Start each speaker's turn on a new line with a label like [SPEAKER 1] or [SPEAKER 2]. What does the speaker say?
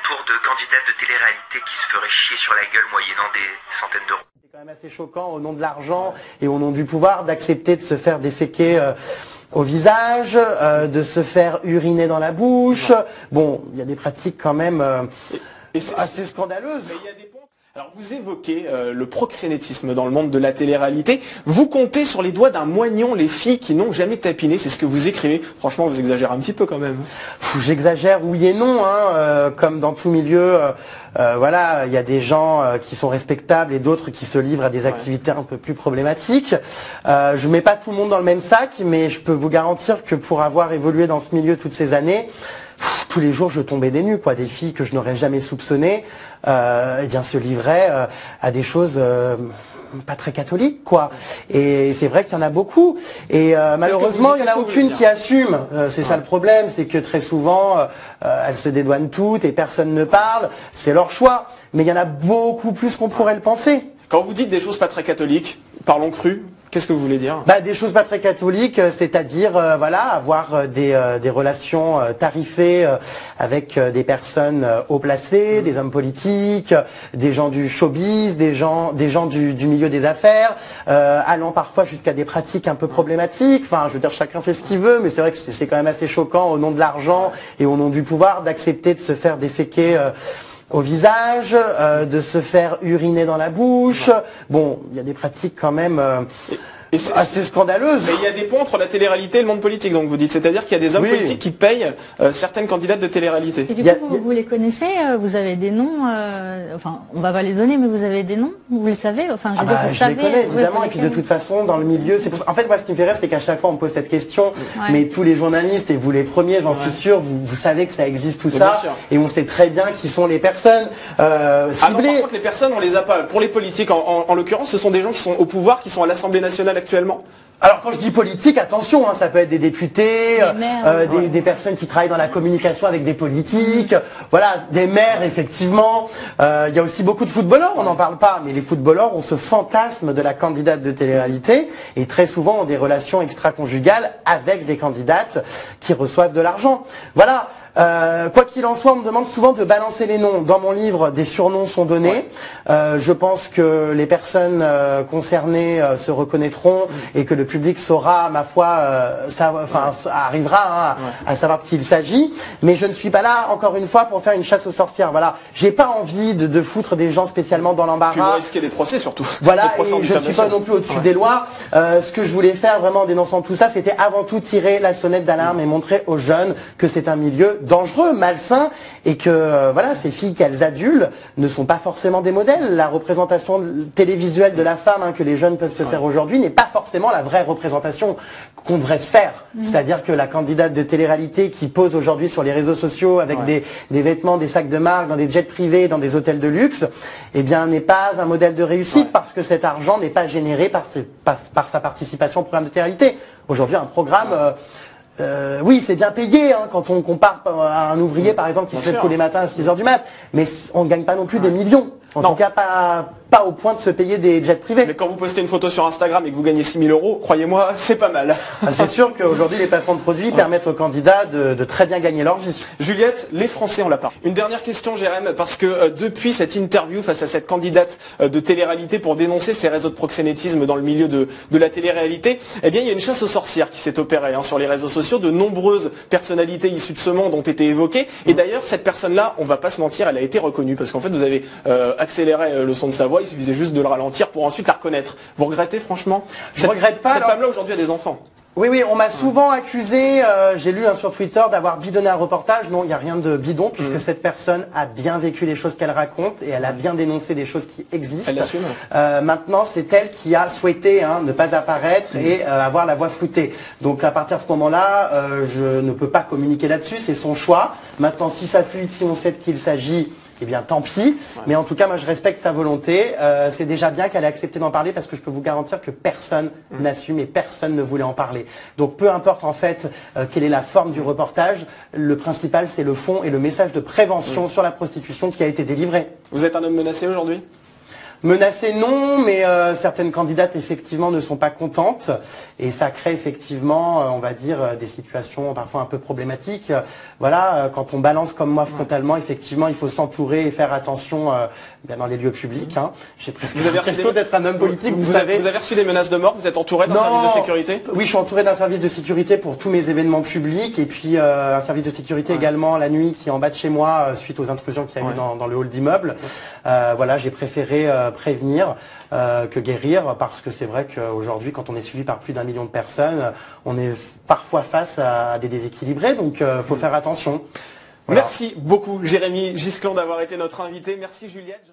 [SPEAKER 1] tour de candidates de télé-réalité qui se feraient chier sur la gueule moyennant des centaines d'euros.
[SPEAKER 2] C'est quand même assez choquant au nom de l'argent et au nom du pouvoir d'accepter de se faire déféquer au visage, de se faire uriner dans la bouche. Bon, il y a des pratiques quand même assez scandaleuses.
[SPEAKER 3] Alors vous évoquez le proxénétisme dans le monde de la télé-réalité. Vous comptez sur les doigts d'un moignon les filles qui n'ont jamais tapiné, c'est ce que vous écrivez. Franchement, vous exagérez un petit peu quand même.
[SPEAKER 2] J'exagère oui et non, comme dans tout milieu. Voilà, il y a des gens qui sont respectables et d'autres qui se livrent à des activités un peu plus problématiques. Je mets pas tout le monde dans le même sac, mais je peux vous garantir que pour avoir évolué dans ce milieu toutes ces années, tous les jours je tombais des nues, quoi. Des filles que je n'aurais jamais soupçonnées, eh bien se livraient à des choses pas très catholiques, quoi. Et c'est vrai qu'il y en a beaucoup. Et malheureusement, il n'y en a aucune qui assume. C'est ça le problème, c'est que très souvent, elles se dédouanent toutes et personne ne parle. C'est leur choix. Mais il y en a beaucoup plus qu'on pourrait le penser.
[SPEAKER 3] Quand vous dites des choses pas très catholiques, parlons cru, qu'est-ce que vous voulez dire?
[SPEAKER 2] Des choses pas très catholiques, c'est-à-dire voilà, avoir des relations tarifées avec des personnes haut placées, des hommes politiques, des gens du showbiz, des gens du milieu des affaires, allant parfois jusqu'à des pratiques un peu problématiques. Enfin, je veux dire, chacun fait ce qu'il veut, mais c'est vrai que c'est quand même assez choquant au nom de l'argent et au nom du pouvoir d'accepter de se faire déféquer au visage, de se faire uriner dans la bouche. Bon, il y a des pratiques quand même assez scandaleuses.
[SPEAKER 3] Mais il y a des ponts entre la télé-réalité et le monde politique, donc vous dites. C'est-à-dire qu'il y a des hommes politiques qui payent certaines candidates de télé-réalité.
[SPEAKER 4] Et du coup, vous les connaissez, vous avez des noms, enfin, on va pas les donner, mais vous avez des noms, vous le savez, enfin, je veux dire, vous
[SPEAKER 2] je
[SPEAKER 4] savez.
[SPEAKER 2] les connais, évidemment, et puis de toute façon, dans le milieu, c'est pour ça. En fait, moi, ce qui me fait rire, c'est qu'à chaque fois, on me pose cette question, mais tous les journalistes, et vous les premiers, j'en suis sûr, vous savez que ça existe tout ça, et on sait très bien qui sont les personnes ciblées.
[SPEAKER 3] Par contre, les personnes, on les a pas. Pour les politiques, en l'occurrence, ce sont des gens qui sont au pouvoir, qui sont à l'Assemblée nationale actuellement.
[SPEAKER 2] Alors quand je dis politique, attention, ça peut être des députés, des personnes qui travaillent dans la communication avec des politiques, voilà, des maires effectivement. Il y a aussi beaucoup de footballeurs, on n'en parle pas, mais les footballeurs ont ce fantasme de la candidate de télé-réalité et très souvent ont des relations extra-conjugales avec des candidates qui reçoivent de l'argent. Voilà. Quoi qu'il en soit, on me demande souvent de balancer les noms. Dans mon livre, des surnoms sont donnés. Je pense que les personnes concernées se reconnaîtront et que le public saura, ma foi, arrivera à savoir de qui il s'agit. Mais je ne suis pas là, encore une fois, pour faire une chasse aux sorcières. Voilà, j'ai pas envie de foutre des gens spécialement dans l'embarras.
[SPEAKER 3] Puis vous risquez des procès surtout.
[SPEAKER 2] Voilà, et je ne suis pas non plus au-dessus des lois. Ce que je voulais faire vraiment en dénonçant tout ça, c'était avant tout tirer la sonnette d'alarme et montrer aux jeunes que c'est un milieu dangereux, malsain, et que voilà, ces filles qu'elles adulent ne sont pas forcément des modèles. La représentation télévisuelle de la femme que les jeunes peuvent se faire aujourd'hui n'est pas forcément la vraie représentation qu'on devrait se faire. C'est-à-dire que la candidate de télé-réalité qui pose aujourd'hui sur les réseaux sociaux avec des vêtements, des sacs de marque, dans des jets privés, dans des hôtels de luxe, eh bien n'est pas un modèle de réussite parce que cet argent n'est pas généré par sa participation au programme de télé-réalité. Aujourd'hui, un programme... oui, c'est bien payé quand on compare à un ouvrier, par exemple, qui se lève tous les matins à 6h du mat. Mais on ne gagne pas non plus des millions. En tout cas, pas au point de se payer des jets privés.
[SPEAKER 3] Mais quand vous postez une photo sur Instagram et que vous gagnez 6 000 €, croyez-moi, c'est pas mal.
[SPEAKER 2] C'est sûr qu'aujourd'hui, les placements de produits permettent aux candidats de très bien gagner leur vie.
[SPEAKER 3] Juliette, les Français ont la part. Une dernière question, Jérém, parce que depuis cette interview face à cette candidate de télé-réalité pour dénoncer ces réseaux de proxénétisme dans le milieu de la télé-réalité, eh bien, il y a une chasse aux sorcières qui s'est opérée sur les réseaux sociaux. De nombreuses personnalités issues de ce monde ont été évoquées. Et d'ailleurs, cette personne-là, on va pas se mentir, elle a été reconnue parce qu'en fait, vous avez accéléré le son de sa voix. Il suffisait juste de le ralentir pour ensuite la reconnaître. Vous regrettez franchement?
[SPEAKER 2] Je regrette pas.
[SPEAKER 3] Cette femme-là aujourd'hui a des enfants.
[SPEAKER 2] Oui, on m'a souvent accusé, j'ai lu sur Twitter, d'avoir bidonné un reportage. Non, il n'y a rien de bidon, puisque cette personne a bien vécu les choses qu'elle raconte et elle a bien dénoncé des choses qui existent.
[SPEAKER 3] Elle l'assume.
[SPEAKER 2] Maintenant, c'est elle qui a souhaité ne pas apparaître et avoir la voix floutée. Donc à partir de ce moment-là, je ne peux pas communiquer là-dessus, c'est son choix. Maintenant, si ça fuite, si on sait de qui il s'agit, eh bien tant pis, mais en tout cas moi je respecte sa volonté, c'est déjà bien qu'elle ait accepté d'en parler parce que je peux vous garantir que personne n'assume et personne ne voulait en parler. Donc peu importe en fait quelle est la forme du reportage, le principal c'est le fond et le message de prévention sur la prostitution qui a été délivré.
[SPEAKER 3] Vous êtes un homme menacé aujourd'hui ?
[SPEAKER 2] Menacées non, mais certaines candidates effectivement ne sont pas contentes et ça crée effectivement, on va dire, des situations parfois un peu problématiques. Voilà, quand on balance comme moi frontalement, effectivement, il faut s'entourer et faire attention dans les lieux publics. Hein. J'ai presque l'impression d'être un homme politique. Vous savez.
[SPEAKER 3] Vous avez reçu des menaces de mort? Vous êtes entouré d'un service de sécurité?
[SPEAKER 2] Oui, je suis entouré d'un service de sécurité pour tous mes événements publics et puis un service de sécurité également la nuit qui est en bas de chez moi suite aux intrusions qu'il y a eu dans le hall d'immeuble. Voilà, j'ai préféré prévenir que guérir parce que c'est vrai qu'aujourd'hui, quand on est suivi par plus d'1 million de personnes, on est parfois face à des déséquilibrés, donc faut faire attention. Voilà.
[SPEAKER 3] Merci beaucoup Jérémy Gisclon d'avoir été notre invité. Merci Juliette.